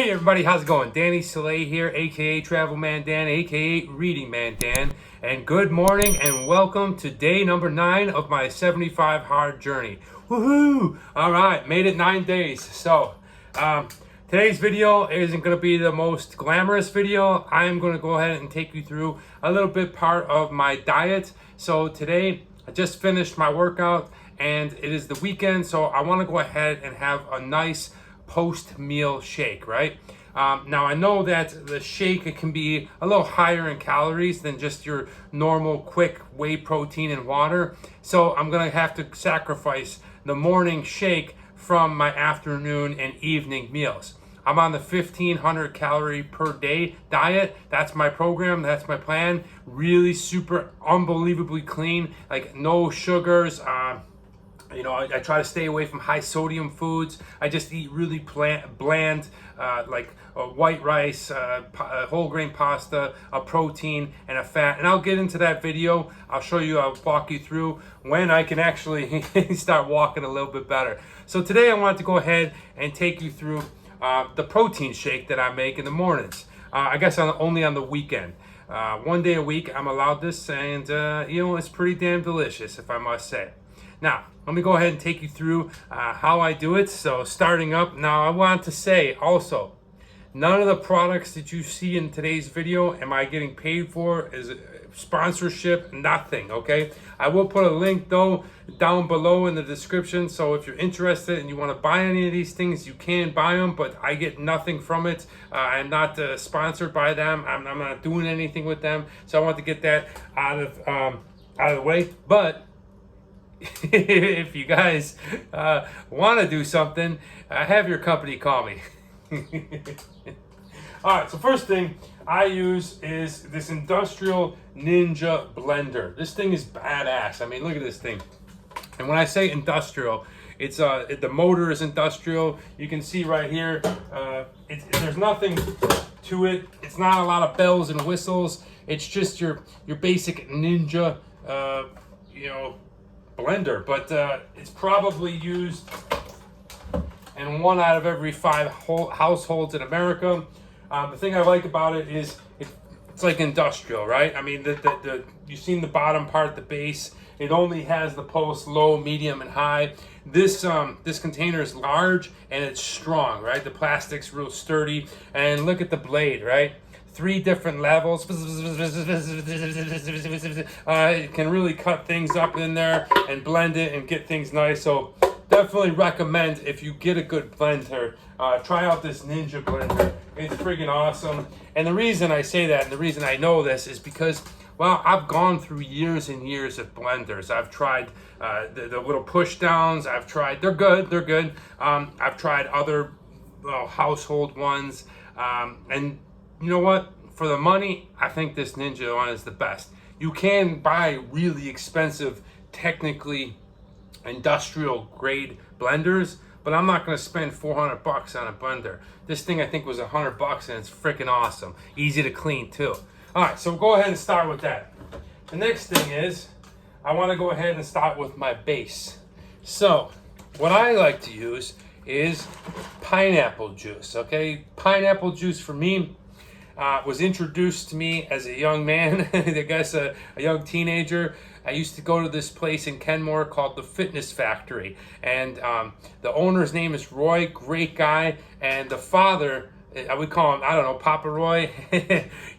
Hey everybody, how's it going? Danny Soleil here, aka Travel Man Dan, aka Reading Man Dan, and good morning and welcome to day number 9 of my 75 hard journey. Woohoo! Alright, made it 9 days. So, today's video isn't going to be the most glamorous video. I am going to go ahead and take you through a little bit part of my diet. So today, I just finished my workout and it is the weekend, so I want to go ahead and have a nice post-meal shake, right? Now I know that the shake, it can be a little higher in calories than just your normal quick whey protein and water. So I'm gonna have to sacrifice the morning shake from my afternoon and evening meals. I'm on the 1,500 calorie per day diet. That's my program, that's my plan. Really super unbelievably clean, like no sugars. I try to stay away from high sodium foods. I just eat really bland, like white rice, whole grain pasta, a protein, and a fat. And I'll get into that video. I'll show you, I'll walk you through when I can actually start walking a little bit better. So today I wanted to go ahead and take you through the protein shake that I make in the mornings. I guess only on the weekend. 1 day a week I'm allowed this, and it's pretty damn delicious, if I must say. Now, let me go ahead and take you through how I do it. So starting up, now I want to say also, none of the products that you see in today's video am I getting paid for, is sponsorship, nothing, okay? I will put a link though down below in the description, so if you're interested and you want to buy any of these things, you can buy them, but I get nothing from it. I'm not sponsored by them. I'm not doing anything with them, so I want to get that out of the way. But if you guys want to do something, have your company call me. Alright, so first thing I use is this industrial Ninja blender. This thing is badass. I mean, look at this thing. And when I say industrial, it's the motor is industrial. You can see right here, there's nothing to it. It's not a lot of bells and whistles. It's just your basic Ninja blender, but it's probably used in 1 out of every 5 households in America. The thing I like about it is it's like industrial, right? I mean, you've seen the bottom part, the base. It only has the post, low, medium, and high. This container is large and it's strong, right? The plastic's real sturdy, and look at the blade, right? 3 different levels. It can really cut things up in there and blend it and get things nice. So definitely recommend, if you get a good blender, try out this Ninja blender. It's freaking awesome. And the reason I say that, and the reason I know this, is because, well, I've gone through years and years of blenders. I've tried the little push downs. They're good. I've tried other household ones, and you know what? For the money, I think this Ninja one is the best. You can buy really expensive, technically industrial grade blenders, but I'm not going to spend $400 on a blender. This thing I think was $100, and it's freaking awesome. Easy to clean too. All right, so go ahead and start with that. The next thing is, I want to go ahead and start with my base. So what I like to use is pineapple juice, okay? Pineapple juice for me was introduced to me as a young man, I guess a young teenager. I used to go to this place in Kenmore called the Fitness Factory, and the owner's name is Roy, great guy, and the father, I would call him, I don't know, Papa Roy.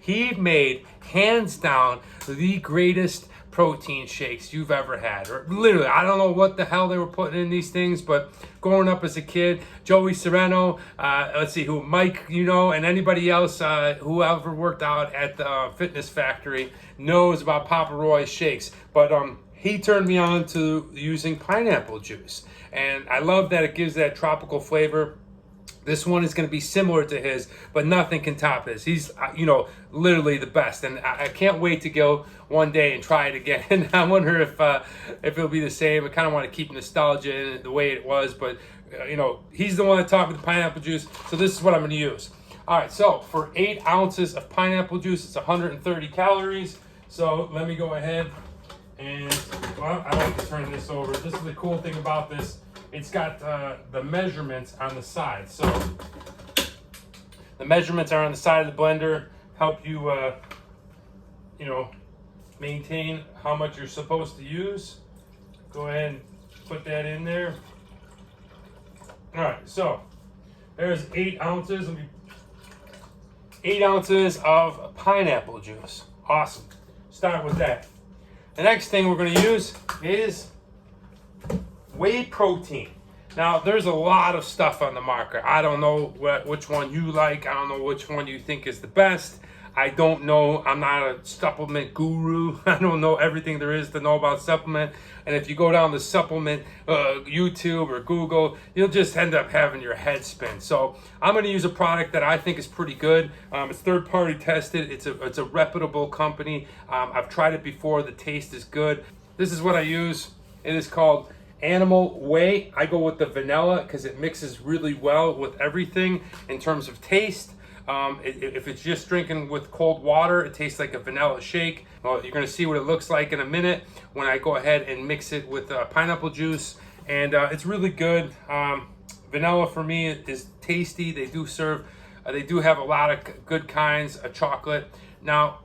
He made, hands down, the greatest protein shakes you've ever had. Or literally, I don't know what the hell they were putting in these things, but growing up as a kid, Joey Sereno, Mike, and anybody else who ever worked out at the Fitness Factory knows about Papa Roy's shakes. But he turned me on to using pineapple juice, and I love that it gives that tropical flavor. This one is going to be similar to his, but nothing can top his. He's, literally the best. And I can't wait to go one day and try it again. I wonder if it'll be the same. I kind of want to keep nostalgia in it the way it was, but, he's the one that taught me the pineapple juice. So this is what I'm going to use. All right, so for 8 ounces of pineapple juice, it's 130 calories. So let me go ahead and, I like to turn this over. This is the cool thing about this. It's got the measurements on the side. So The measurements are on the side of the blender, help you, you know, maintain how much you're supposed to use. Go ahead and put that in there. All right, so there's 8 ounces. 8 ounces of pineapple juice. Awesome. Start with that. The next thing we're going to use is whey protein. Now, there's a lot of stuff on the market. I don't know which one you like. I don't know which one you think is the best. I don't know. I'm not a supplement guru. I don't know everything there is to know about supplement. And if you go down the supplement YouTube or Google, you'll just end up having your head spin. So I'm going to use a product that I think is pretty good. It's third-party tested. It's a reputable company. I've tried it before. The taste is good. This is what I use. It is called Animal Whey. I go with the vanilla because it mixes really well with everything in terms of taste. If it's just drinking with cold water, it tastes like a vanilla shake. Well, you're gonna see what it looks like in a minute when I go ahead and mix it with pineapple juice, and it's really good. Vanilla for me is tasty. They do serve, they do have a lot of good kinds of chocolate. Now,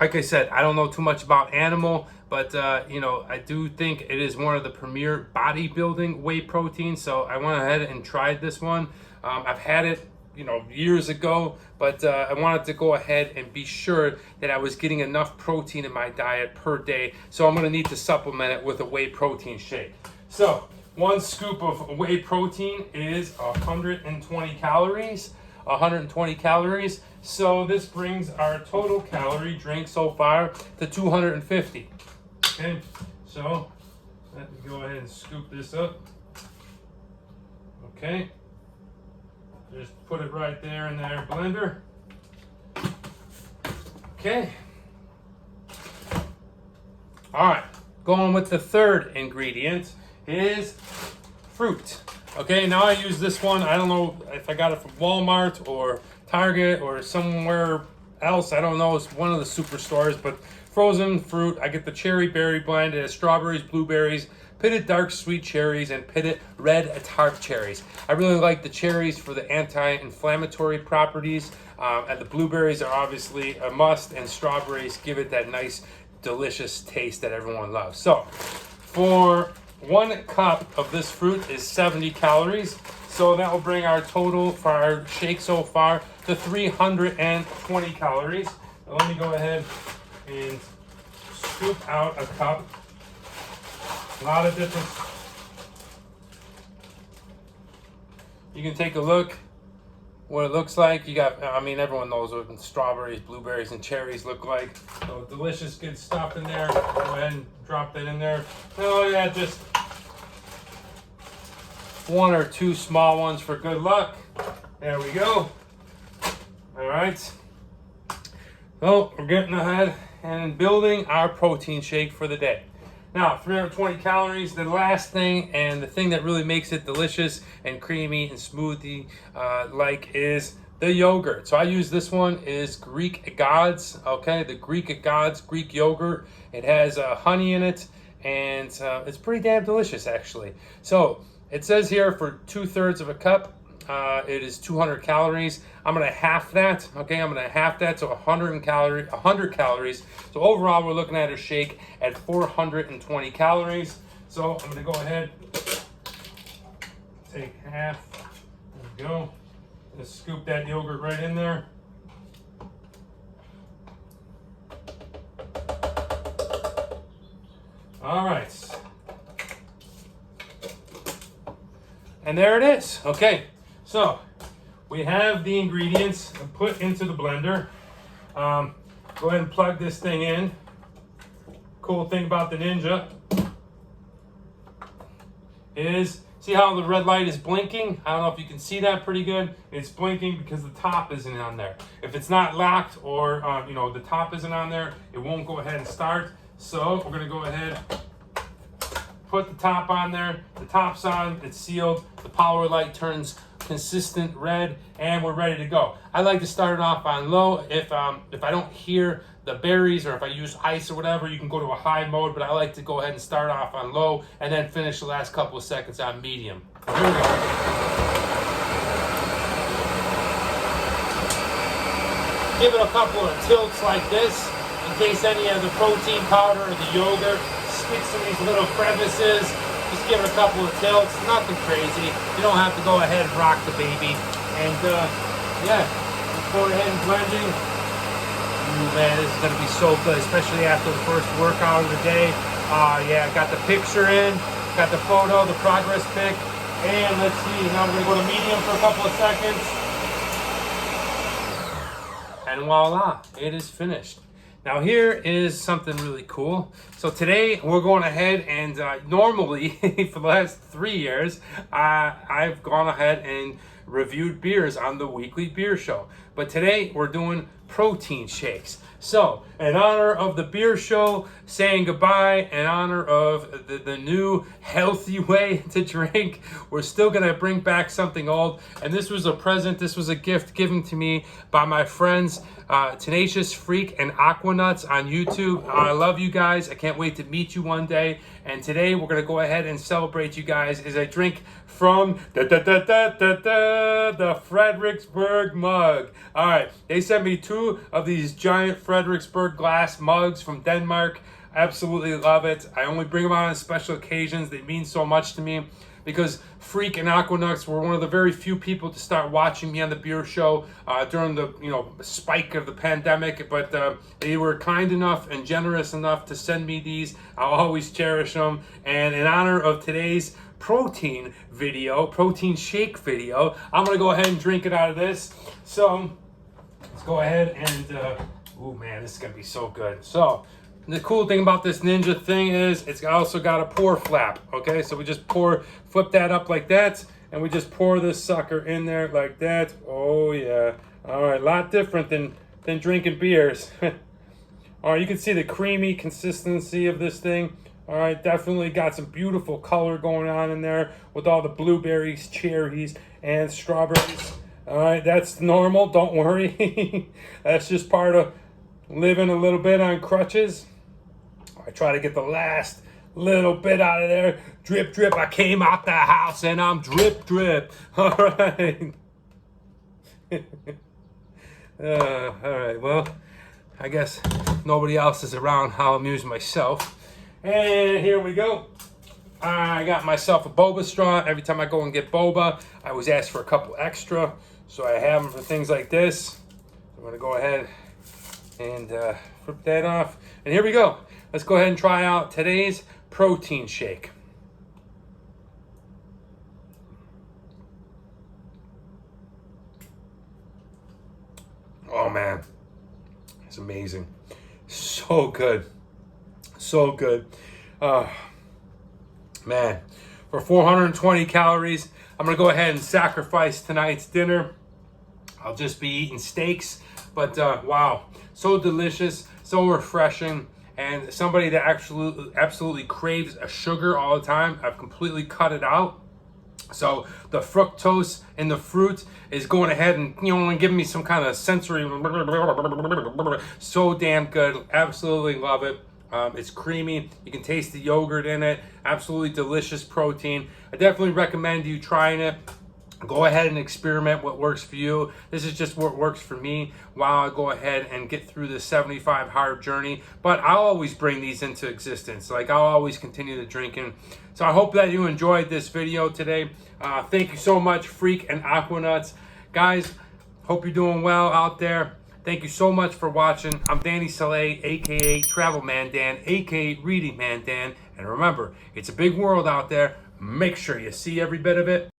like I said, I don't know too much about Animal, but you know, I do think it is one of the premier bodybuilding whey proteins. So I went ahead and tried this one. I've had it, you know, years ago, but I wanted to go ahead and be sure that I was getting enough protein in my diet per day. So I'm gonna need to supplement it with a whey protein shake. So 1 scoop of whey protein is 120 calories. 120 calories. So this brings our total calorie drink so far to 250. Okay, so let me go ahead and scoop this up. Okay. Just put it right there in their blender. Okay. All right, going with the third ingredient is fruit. Okay, now I use this one. I don't know if I got it from Walmart or Target or somewhere else. I don't know. It's one of the superstores, but frozen fruit. I get the cherry berry blend. It has strawberries, blueberries, pitted dark sweet cherries, and pitted red tart cherries. I really like the cherries for the anti-inflammatory properties, and the blueberries are obviously a must, and strawberries give it that nice, delicious taste that everyone loves. So, for 1 cup of this fruit is 70 calories. So that will bring our total for our shake so far to 320 calories. Now let me go ahead and scoop out a cup. A lot of different. You can take a look what it looks like. You got, I mean, everyone knows what strawberries, blueberries, and cherries look like. So delicious, good stuff in there. Go ahead and drop that in there. Oh yeah, just 1 or 2 small ones for good luck. There we go. All right. So we're getting ahead and building our protein shake for the day. Now, 320 calories. The last thing, and the thing that really makes it delicious and creamy and smoothie like, is the yogurt. So I use this one is Greek Gods. Okay, the Greek Gods Greek yogurt. It has honey in it, and it's pretty damn delicious actually. So it says here for 2/3 of a cup, it is 200 calories. I'm gonna half that. Okay, I'm gonna half that to 100 calories. So overall, we're looking at a shake at 420 calories. So I'm gonna go ahead, take half. There we go. Just scoop that yogurt right in there. All right. And there it is. Okay, so we have the ingredients put into the blender. Go ahead and plug this thing in. Cool thing about the Ninja is, see how the red light is blinking? I don't know if you can see that pretty good. It's blinking because the top isn't on there. If it's not locked or you know, the top isn't on there, it won't go ahead and start. So we're gonna go ahead, put the top on there. The top's on, it's sealed. The power light turns consistent red, and we're ready to go. I like to start it off on low. If I don't hear the berries, or if I use ice or whatever, you can go to a high mode, but I like to go ahead and start off on low and then finish the last couple of seconds on medium. Here we go. Give it a couple of tilts like this in case any of the protein powder or the yogurt sticks in these little crevices. Just give it a couple of tilts, nothing crazy. You don't have to go ahead and rock the baby. And yeah, just go ahead and blending. Ooh, man, this is gonna be so good, especially after the first workout of the day. Yeah, got the picture in, got the photo, the progress pic. And let's see, now we're gonna go to medium for a couple of seconds. And voila, it is finished. Now here is something really cool. So today we're going ahead and normally for the last 3 years, I've gone ahead and reviewed beers on the weekly beer show. But today we're doing protein shakes. So in honor of the beer show, saying goodbye, in honor of the new healthy way to drink, we're still gonna bring back something old. And this was a present, this was a gift given to me by my friends, Tenacious Freak and Aquanuts on YouTube. I love you guys. I can't wait to meet you one day. And today we're gonna go ahead and celebrate you guys as I drink from the Fredericksburg mug. All right, they sent me 2 of these giant Fredericksburg glass mugs from Denmark. Absolutely love it. I only bring them out on special occasions. They mean so much to me because Freak and Aquanuts were one of the very few people to start watching me on the beer show during the spike of the pandemic. But they were kind enough and generous enough to send me these. I'll always cherish them. And in honor of today's protein shake video, I'm gonna go ahead and drink it out of this. So let's go ahead and oh man, this is gonna be so good. So the cool thing about this Ninja thing is it's also got a pour flap. Okay, so we just flip that up like that, and we just pour this sucker in there like that. Oh yeah. All right, a lot different than drinking beers. All right, you can see the creamy consistency of this thing. All right, definitely got some beautiful color going on in there with all the blueberries, cherries, and strawberries. All right, that's normal, don't worry. That's just part of living a little bit on crutches. I try to get the last little bit out of there. Drip, drip, I came out the house and I'm drip, drip. All right. All right, well, I guess nobody else is around. I'll amuse myself. And here we go. I got myself a boba straw. Every time I go and get boba, I always ask for a couple extra. So I have them for things like this. I'm gonna go ahead and flip that off. And here we go. Let's go ahead and try out today's protein shake. Oh man, it's amazing. So good. So good. Man, for 420 calories, I'm gonna go ahead and sacrifice tonight's dinner. I'll just be eating steaks, but wow, so delicious, so refreshing, and somebody that absolutely craves a sugar all the time, I've completely cut it out. So the fructose in the fruit is going ahead and giving me some kind of sensory. So damn good. Absolutely love it. It's creamy. You can taste the yogurt in it. Absolutely delicious protein. I definitely recommend you trying it. Go ahead and experiment what works for you. This is just what works for me while I go ahead and get through the 75 hard journey. But I'll always bring these into existence. Like, I'll always continue to drinking. So I hope that you enjoyed this video today. Thank you so much, Freak and Aquanuts. Guys, hope you're doing well out there. Thank you so much for watching. I'm Danny Saleh, aka Travel Man Dan, aka Reading Man Dan. And remember, it's a big world out there. Make sure you see every bit of it.